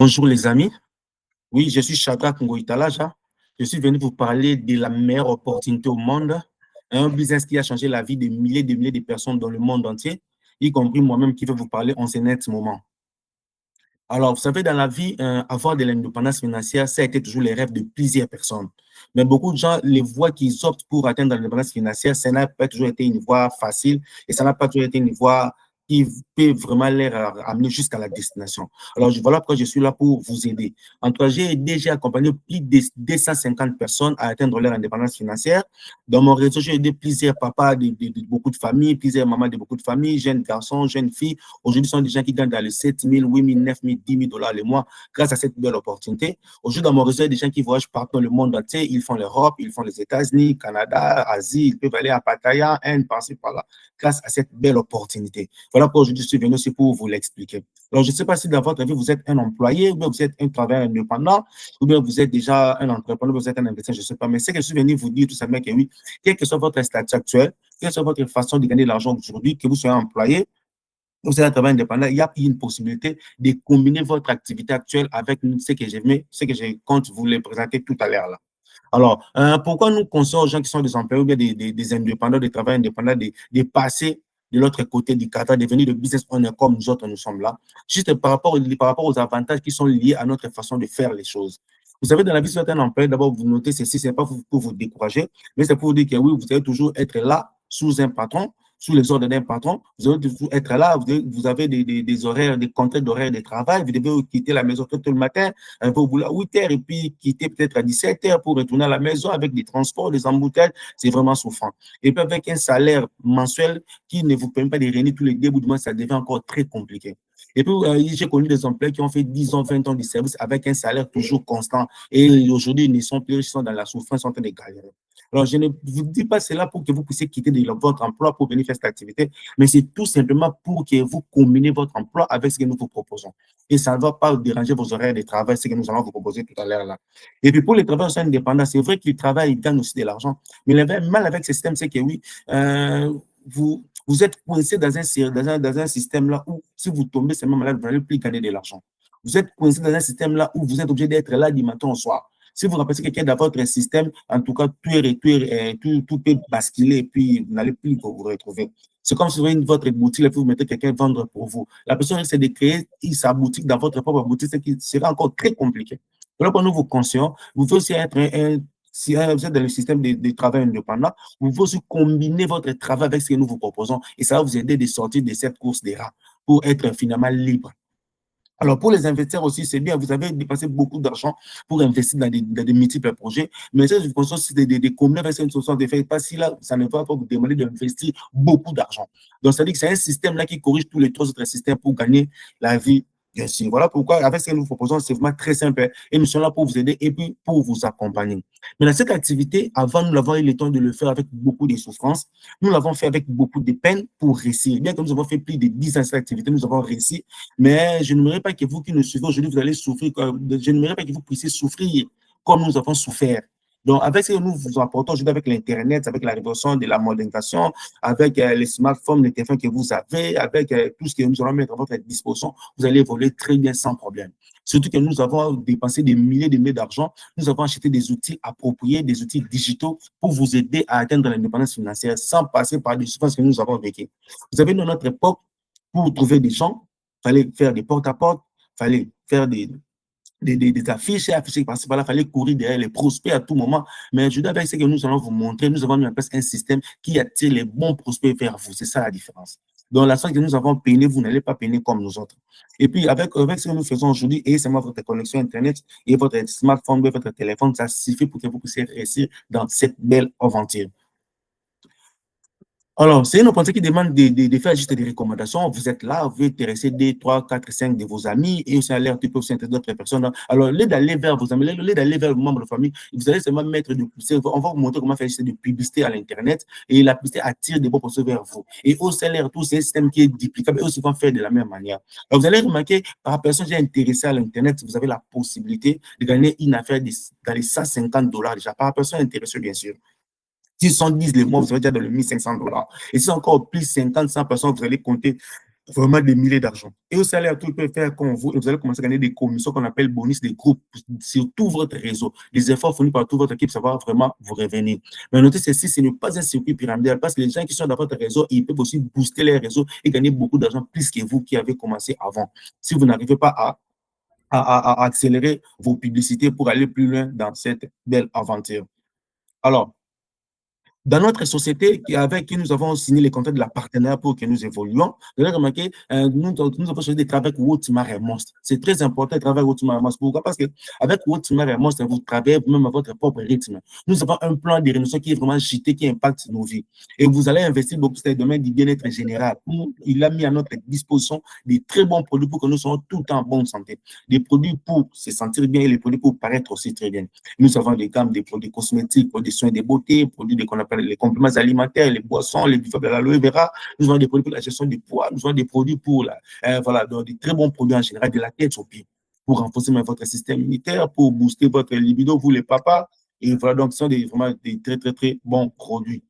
Bonjour les amis, oui, je suis Shadrach Ngoïtalaja. Je suis venu vous parler de la meilleure opportunité au monde, un business qui a changé la vie de milliers de personnes dans le monde entier, y compris moi-même qui vais vous parler en ce net moment. Alors, vous savez, dans la vie, avoir de l'indépendance financière, ça a été toujours les rêves de plusieurs personnes. Mais beaucoup de gens, les voies qu'ils optent pour atteindre l'indépendance financière, ça n'a pas toujours été une voie facile et ça n'a pas toujours été une voie qui peut vraiment les amener jusqu'à la destination. Alors, voilà pourquoi je suis là pour vous aider. En tout cas, j'ai déjà accompagné plus de 250 personnes à atteindre leur indépendance financière. Dans mon réseau, j'ai aidé plusieurs papas de beaucoup de familles, plusieurs mamans de beaucoup de familles, jeunes garçons, jeunes filles. Aujourd'hui, ce sont des gens qui gagnent dans les 7 000, 8 000, 9 000, 10 000 $ le mois grâce à cette belle opportunité. Aujourd'hui, dans mon réseau, il y a des gens qui voyagent partout dans le monde entier. Ils font l'Europe, ils font les États-Unis, Canada, Asie. Ils peuvent aller à Pattaya, Inde, par-ci, par-là, grâce à cette belle opportunité. Voilà pourquoi aujourd'hui, je suis venu aussi pour vous l'expliquer. Alors, je ne sais pas si dans votre vie, vous êtes un employé, ou bien vous êtes un travailleur indépendant, ou bien vous êtes déjà un entrepreneur, vous êtes un investisseur, je ne sais pas. Mais c'est que je suis venu vous dire tout simplement que oui, quel que soit votre statut actuel, quelle que soit votre façon de gagner de l'argent aujourd'hui, que vous soyez employé, vous êtes un travail indépendant, il y a une possibilité de combiner votre activité actuelle avec ce que je compte vous les présenter tout à l'heure là. Alors, pourquoi nous conseillons aux gens qui sont des employés ou bien des indépendants, des travailleurs indépendants, de passer de l'autre côté du cadre, de devenir de business owner comme nous autres, nous sommes là, juste par rapport aux avantages qui sont liés à notre façon de faire les choses. Vous savez, dans la vie, si vous êtes un employé, d'abord, vous notez ceci, ce n'est pas pour vous décourager, mais c'est pour vous dire que oui, vous allez toujours être là sous un patron, sous les ordres d'un patron, vous allez toujours être là, vous avez des horaires, des contrats d'horaires de travail, vous devez quitter la maison tout le matin, au boulot à 8 heures et puis quitter peut-être à 17 heures pour retourner à la maison avec des transports, des embouteillages, c'est vraiment souffrant. Et puis avec un salaire mensuel qui ne vous permet pas de réunir tous les débuts du mois, ça devient encore très compliqué. Et puis, j'ai connu des employés qui ont fait 10 ans, 20 ans de service avec un salaire toujours constant. Et aujourd'hui, ils ne sont plus riches, ils sont dans la souffrance, ils sont en train de galérer. Alors, je ne vous dis pas cela pour que vous puissiez quitter votre emploi pour venir faire cette activité, mais c'est tout simplement pour que vous combinez votre emploi avec ce que nous vous proposons. Et ça ne va pas déranger vos horaires de travail, ce que nous allons vous proposer tout à l'heure là. Et puis, pour les travailleurs indépendants, c'est vrai qu'ils travaillent, ils gagnent aussi de l'argent. Mais le mal avec ce système, c'est que oui, vous êtes coincé dans un système là où si vous tombez seulement malade, vous n'allez plus gagner de l'argent. Vous êtes coincé dans un système là où vous êtes obligé d'être là du matin au soir. Si vous remplacez quelqu'un dans votre système, en tout cas, tout peut basculer et puis vous n'allez plus vous retrouver. C'est comme si vous avez votre boutique et vous mettez quelqu'un vendre pour vous. La personne essaie de créer sa boutique dans votre propre boutique, ce qui sera encore très compliqué. Donc, pour nous vous conseillons, vous pouvez aussi être si vous êtes dans le système de travail indépendant, vous pouvez aussi combiner votre travail avec ce que nous vous proposons et ça va vous aider de sortir de cette course des rats pour être finalement libre. Alors, pour les investisseurs aussi, c'est bien, vous avez dépensé beaucoup d'argent pour investir dans des multiples projets, mais ça, je pense que de combiner avec une solution de fait, pas si là, ça ne va pas vous demander d'investir beaucoup d'argent. Donc, ça veut dire que c'est un système là qui corrige tous les trois autres systèmes pour gagner la vie. Bien sûr. Voilà pourquoi, avec ce que nous proposons, c'est vraiment très simple. Et nous sommes là pour vous aider et puis pour vous accompagner. Mais dans cette activité, avant, nous avons eu le temps de le faire avec beaucoup de souffrance. Nous l'avons fait avec beaucoup de peine pour réussir. Bien que nous avons fait plus de 10 ans cette activité, nous avons réussi. Mais je n'aimerais pas que vous qui nous suivez aujourd'hui, vous allez souffrir. Je n'aimerais pas que vous puissiez souffrir comme nous avons souffert. Donc, avec ce que nous vous apportons aujourd'hui, avec l'Internet, avec la révolution de la modernisation, avec les smartphones, les téléphones que vous avez, avec tout ce que nous allons mettre à votre disposition, vous allez évoluer très bien sans problème. Surtout que nous avons dépensé des milliers de milliers d'argent. Nous avons acheté des outils appropriés, des outils digitaux pour vous aider à atteindre l'indépendance financière sans passer par des souffrances que nous avons vécues. Vous savez, dans notre époque, pour trouver des gens, il fallait faire des porte-à-porte, il fallait faire des affiches et afficher par-ci par-là, il fallait courir derrière les prospects à tout moment. Mais je dois avec ce que nous allons vous montrer, nous avons mis en place un système qui attire les bons prospects vers vous. C'est ça la différence. Donc, la sorte que nous avons peiné, vous n'allez pas peiner comme nous autres. Et puis, avec ce que nous faisons aujourd'hui, et c'est votre connexion Internet et votre smartphone, votre téléphone, ça suffit pour que vous puissiez réussir dans cette belle aventure. Alors, c'est une opportunité qui demande de faire juste des recommandations. Vous êtes là, vous intéressez 2, 3, 4, 5 de vos amis et aussi à l'air, tu peux aussi intéresser d'autres personnes. Alors, au lieu d'aller vers vos amis, au lieu d'aller vers vos membres de famille, vous allez seulement mettre de publicité. On va vous montrer comment faire juste de publicité à l'Internet et la publicité attire des bons personnes vers vous. Et au salaire, tout c'est un système qui est duplicable et aussi vont faire de la même manière. Alors, vous allez remarquer, par personne qui est intéressée à l'Internet, vous avez la possibilité de gagner une affaire dans les 150 $ déjà, par personne intéressée, bien sûr. Si 110 les mois, vous serez déjà dans le 1500 $. Et si encore plus 50, 100 personnes, vous allez compter vraiment des milliers d'argent. Et vous allez à tout faire comme vous, et vous allez commencer à gagner des commissions qu'on appelle bonus des groupes sur tout votre réseau. Les efforts fournis par toute votre équipe, ça va vraiment vous revenir. Mais notez ceci, ce n'est pas un circuit pyramidal parce que les gens qui sont dans votre réseau, ils peuvent aussi booster les réseaux et gagner beaucoup d'argent plus que vous qui avez commencé avant. Si vous n'arrivez pas à accélérer vos publicités pour aller plus loin dans cette belle aventure. Alors, dans notre société avec qui nous avons signé les contrats de la partenaire pour que nous évoluions, vous avez remarqué, nous avons choisi de travailler avec Woodmar et Monstre. C'est très important de travailler avec Woodmar et Monstre. Pourquoi? Parce qu'avec Woodmar et Monstre, vous travaillez vous-même à votre propre rythme. Nous avons un plan de rénovation qui est vraiment jeté, qui impacte nos vies. Et vous allez investir beaucoup dans le domaine du bien-être général. Il a mis à notre disposition des très bons produits pour que nous soyons tout le temps en bonne santé. Des produits pour se sentir bien et les produits pour paraître aussi très bien. Nous avons des gammes de produits cosmétiques, produits de soins de beauté, produits qu'on appelle les compléments alimentaires, les boissons, les buffets de l'aloe vera. Nous avons des produits pour la gestion du poids, nous avons des produits pour voilà, donc des très bons produits en général, de la tête aux pieds, pour renforcer votre système immunitaire, pour booster votre libido, vous les papas. Et voilà, donc ce sont vraiment des très, très, très bons produits.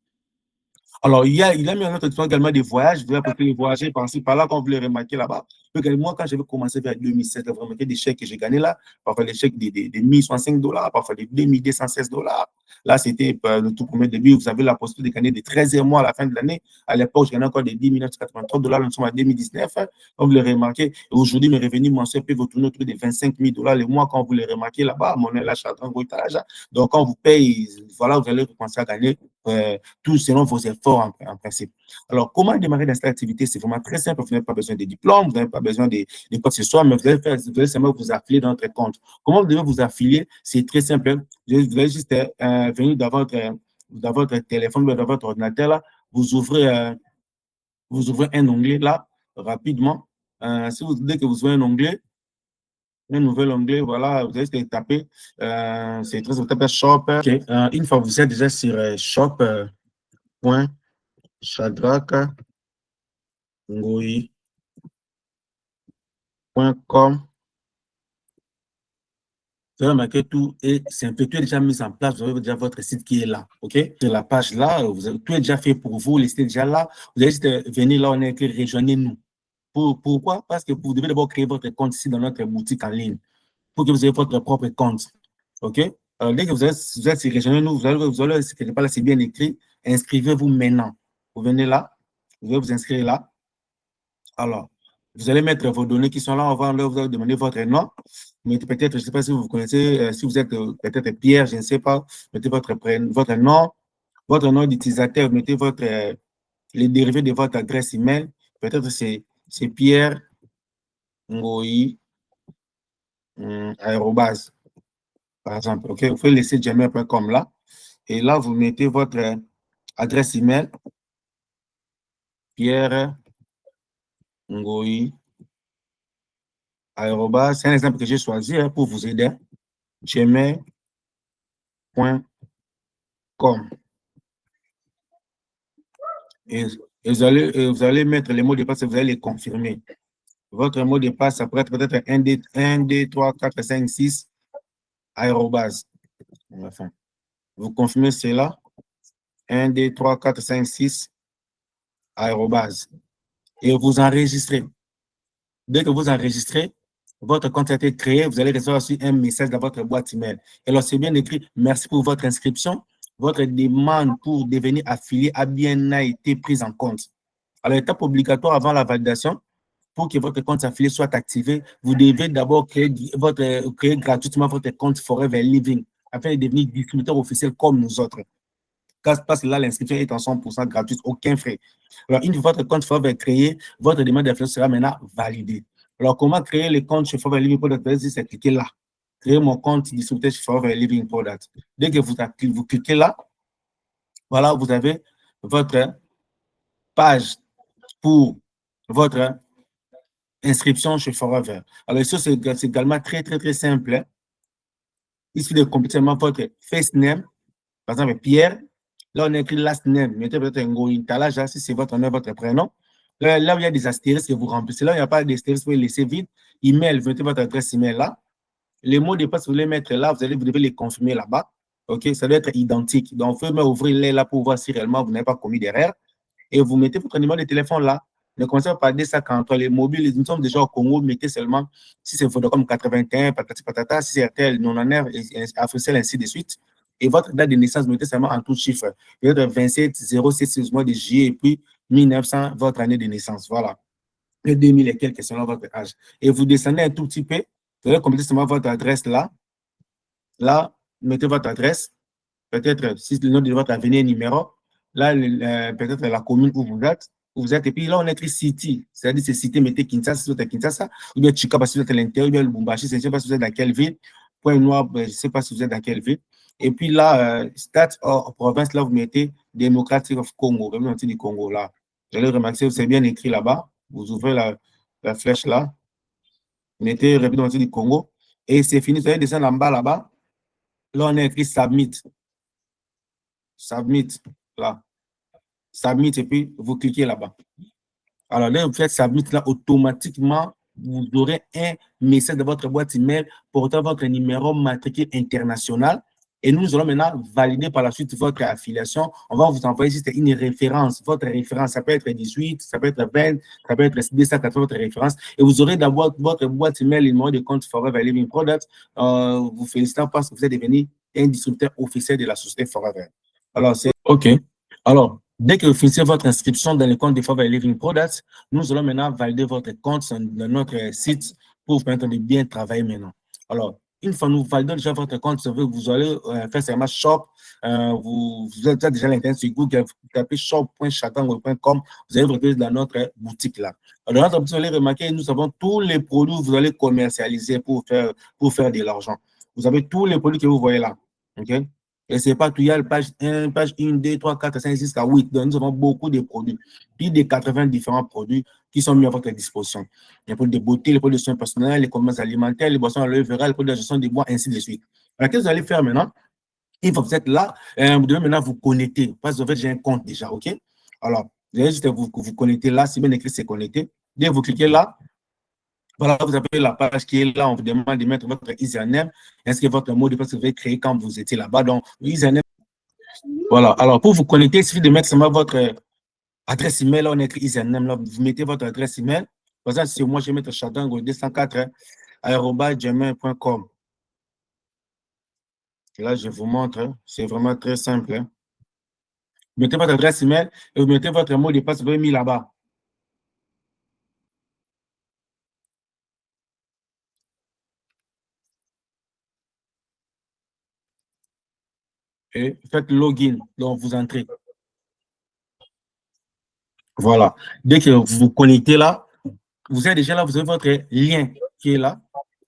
Alors, il a mis en notre expérience également des voyages. Vous avez voyager par-ci, par-là, quand vous les remarquez là-bas. Moi, quand j'avais commencé vers 2007, vous remarquez des chèques que j'ai gagnés là, parfois des chèques de 1065 $, parfois des 2216 $. Là, c'était le tout premier début. Vous avez la possibilité de gagner des 13e mois à la fin de l'année. À l'époque, je gagnais encore des 10 983 $. Nous sommes en 2019. Comme vous les remarquez, aujourd'hui, mes revenus mensuels peuvent tourner autour de 25 000 $ le mois quand vous les remarquez là-bas. Mon l'achat donc, quand vous payez, voilà, vous allez commencer à gagner tout selon vos efforts en principe. Alors, comment démarrer dans cette activité? C'est vraiment très simple. Vous n'avez pas besoin de diplôme, vous n'avez pas besoin de quoi que ce soit, mais vous allez seulement vous affilier dans votre compte. Comment vous devez vous affilier? C'est très simple. Vous allez juste venir dans votre téléphone, dans votre ordinateur, là, vous ouvrez un onglet là, rapidement. Si vous dites que vous ouvrez un nouvel onglet, voilà, vous allez taper, c'est très simple, shop. Okay. Une fois que vous êtes déjà sur shop.shadrackngoi.com, vous allez remarquer tout et c'est un peu tout est déjà mis en place. Vous avez déjà votre site qui est là, ok? Sur la page là, tout est déjà fait pour vous, le site est déjà là. Vous allez juste venir là, on est écrit rejoignez-nous. Pourquoi? Parce que vous devez d'abord créer votre compte ici dans notre boutique en ligne pour que vous ayez votre propre compte. OK? Alors, dès que vous êtes sur Rejoignez-nous, vous allez quelque part là, c'est bien écrit. Inscrivez-vous maintenant. Vous venez là, vous allez vous inscrire là. Alors, vous allez mettre vos données qui sont là. Vous allez demander votre nom. Mettez peut-être, je ne sais pas si vous connaissez, si vous êtes peut-être Pierre, je ne sais pas. Mettez votre nom d'utilisateur. Mettez les dérivés de votre adresse email. Peut-être c'est Pierre Ngoi @, par exemple. OK, vous pouvez laisser gmail.com là. Et là, vous mettez votre adresse email, Pierre Ngoi @, c'est un exemple que j'ai choisi pour vous aider, gmail.com. Et vous allez mettre les mots de passe et vous allez les confirmer. Votre mot de passe, ça pourrait être peut-être 1, 2, 3, 4, 5, 6, arrobase. Enfin, vous confirmez cela. 1, 2, 3, 4, 5, 6, arrobase. Et vous enregistrez. Dès que vous enregistrez, votre compte a été créé, vous allez recevoir aussi un message dans votre boîte email. Et alors, c'est bien écrit, merci pour votre inscription. Votre demande pour devenir affilié a bien été prise en compte. Alors, l'étape obligatoire avant la validation, pour que votre compte affilié soit activé, vous devez d'abord créer gratuitement votre compte Forever Living afin de devenir distributeur officiel comme nous autres. Parce que là, l'inscription est en 100% gratuite, aucun frais. Alors, une fois votre compte Forever est créé, votre demande d'influence sera maintenant validée. Alors, comment créer le compte chez Forever Living Product? C'est cliquer là. Créer mon compte distributeur chez Forever Living Product. Dès que vous cliquez là, voilà, vous avez votre page pour votre inscription chez Forever. Alors, ça, c'est également très, très, très simple. Hein? Il suffit de compléter votre first name, par exemple, Pierre. Là, on a écrit last name. Mettez peut-être un Ngoi Talaja, si c'est votre nom, votre prénom. Là où il y a des astérisques que vous remplissez. Là où il n'y a pas d'astérisques, vous pouvez laisser vide. Email, vous mettez votre adresse email là. Les mots de passe, vous les mettre là, vous devez les confirmer là-bas. OK, ça doit être identique. Donc, vous pouvez ouvrir les là pour voir si réellement vous n'avez pas commis d'erreur. Et vous mettez votre numéro de téléphone là. Ne commencez pas par des sacs entre les mobiles. Nous sommes déjà au Congo, mettez seulement, si c'est Vodacom 81, patati patata, si c'est RTL, non en Africell, ainsi de suite. Et votre date de naissance, mettez seulement en tout chiffre. Peut-être 27 06 mois de juillet et puis 1900, votre année de naissance. Voilà. Et 2000 et quelques selon votre âge. Et vous descendez un tout petit peu. Vous allez compléter seulement votre adresse là. Là, mettez votre adresse. Peut-être si le nom de votre avenue est numéro. Là, peut-être la commune où vous êtes. Et puis là, on écrit City. C'est-à-dire, c'est Cité, mettez Kinshasa, si vous êtes à Kinshasa. Ou bien Chikapa, si vous êtes à l'intérieur. Ou bien Lubumbashi, je ne sais pas si vous êtes dans quelle ville. Point Noir, je ne sais pas si vous êtes dans quelle ville. Et puis là, stats hors province, là, vous mettez Democratic of Congo. Vous mettez du Congo là. Vous allez remarquer, c'est bien écrit là-bas. Vous ouvrez la flèche là. Vous mettez République du Congo. Et c'est fini. Vous allez descendre en bas là-bas. Là, on a écrit Submit. Submit. Là. Submit. Et puis, vous cliquez là-bas. Alors là, vous faites Submit là, automatiquement, vous aurez un message de votre boîte email portant votre numéro matricule international. Et nous allons maintenant valider par la suite votre affiliation. On va vous envoyer juste une référence. Votre référence, ça peut être 18, ça peut être 20, ça peut être 280, votre référence. Et vous aurez d'abord votre boîte email et le numéro de compte Forever Living Products. Vous félicitons parce que vous êtes devenu un distributeur officiel de la société Forever. Alors, c'est OK. Alors, dès que vous finissez votre inscription dans le compte de Forever Living Products, nous allons maintenant valider votre compte dans notre site pour vous permettre de bien travailler maintenant. Alors, une fois nous validons déjà votre compte, vous allez faire seulement shop. Vous avez déjà l'internet sur Google, vous tapez shop.chatango.com, vous allez vous retrouver dans notre boutique là. Alors, dans notre boutique, vous allez remarquer, nous avons tous les produits que vous allez commercialiser pour faire de l'argent. Vous avez tous les produits que vous voyez là. OK? Et c'est pas tout, il y a la page 1, page 1, 2, 3, 4, 5, 6, jusqu'à 8. Donc, nous avons beaucoup de produits. Plus de 80 différents produits qui sont mis à votre disposition. Les produits de beauté, les produits de soins personnels, les commerces alimentaires, les boissons à l'œuvre, les produits de gestion des bois, ainsi de suite. Alors, qu'est-ce que vous allez faire maintenant? Une fois que vous êtes là, vous devez maintenant vous connecter. Parce que en fait, j'ai un compte déjà, OK? Alors, vous allez juste vous connecter là. C'est bien écrit, c'est connecté. Dès que vous cliquez là, voilà, vous avez la page qui est là. On vous demande de mettre votre username ainsi que votre mot de passe que vous avez créé quand vous étiez là-bas. Donc, username. Voilà. Alors, pour vous connecter, il suffit de mettre seulement votre adresse email. Là, on écrit username. Là, vous mettez votre adresse email. Par exemple, si moi, je vais mettre chatango204@gmail.com. Là, je vous montre. C'est vraiment très simple. Vous mettez votre adresse email et vous mettez votre mot de passe que vous avez mis là-bas. Et faites login. Donc, vous entrez. Voilà. Dès que vous vous connectez là, vous êtes déjà là, vous avez votre lien qui est là.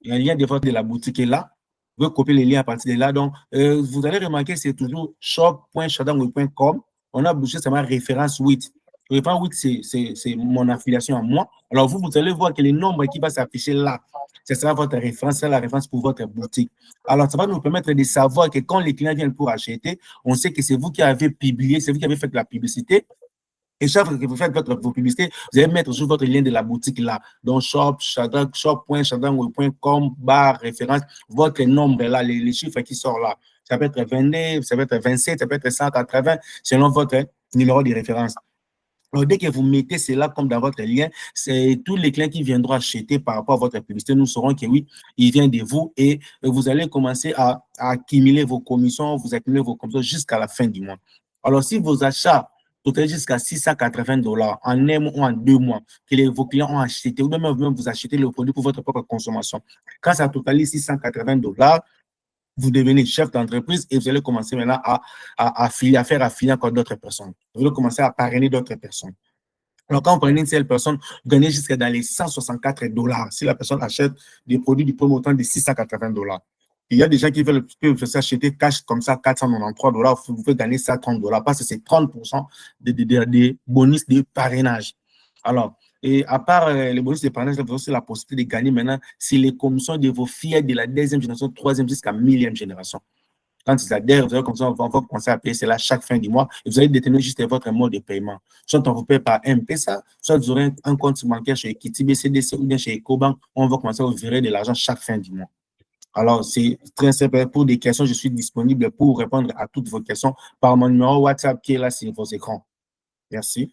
Il y a un lien de la boutique qui est là. Vous pouvez copier les liens à partir de là. Donc, vous allez remarquer, c'est toujours shop.chatango.com. On a bougé seulement référence 8. Référence 8, c'est mon affiliation à moi. Alors, vous allez voir que le nombre qui va s'afficher là, ce sera votre référence, c'est la référence pour votre boutique. Alors, ça va nous permettre de savoir que quand les clients viennent pour acheter, on sait que c'est vous qui avez publié, c'est vous qui avez fait la publicité. Et chaque fois que vous faites vos publicités, vous allez mettre sur votre lien de la boutique là. Donc, shop.chatango.com référence, votre nombre là, les chiffres qui sortent là. Ça peut être 22, ça peut être 27, ça peut être 180, selon votre numéro de référence. Alors, dès que vous mettez cela comme dans votre lien, c'est tous les clients qui viendront acheter par rapport à votre publicité, nous saurons que oui, il vient de vous et vous allez commencer à accumuler vos commissions, vous accumulez vos commissions jusqu'à la fin du mois. Alors, si vos achats totalisent jusqu'à $680 en un mois ou en 2 mois, que vos clients ont acheté, ou même vous achetez le produit pour votre propre consommation, quand ça totalise $680, vous devenez chef d'entreprise et vous allez commencer maintenant à faire affilier encore d'autres personnes. Vous allez commencer à parrainer d'autres personnes. Alors, quand vous prenez une seule personne, vous gagnez jusqu'à dans les $164 si la personne achète des produits du premier montant de $680. Il y a des gens qui veulent s'acheter cash comme ça, $493, vous pouvez gagner ça $30 parce que c'est 30% des bonus de parrainage. Alors, et à part les bonus de parrainage, vous avez aussi la possibilité de gagner maintenant si les commissions de vos filles de la 2e génération, 3e jusqu'à 1000e génération. Quand ils adhèrent, vous allez commencer à payer cela chaque fin du mois et vous allez détenir juste votre mode de paiement. Soit on vous paye par M-Pesa, soit vous aurez un compte bancaire chez Equity, BCDC ou bien chez Ecobank. On va commencer à vous virer de l'argent chaque fin du mois. Alors, c'est très simple. Pour des questions, je suis disponible pour répondre à toutes vos questions par mon numéro WhatsApp qui est là sur vos écrans. Merci.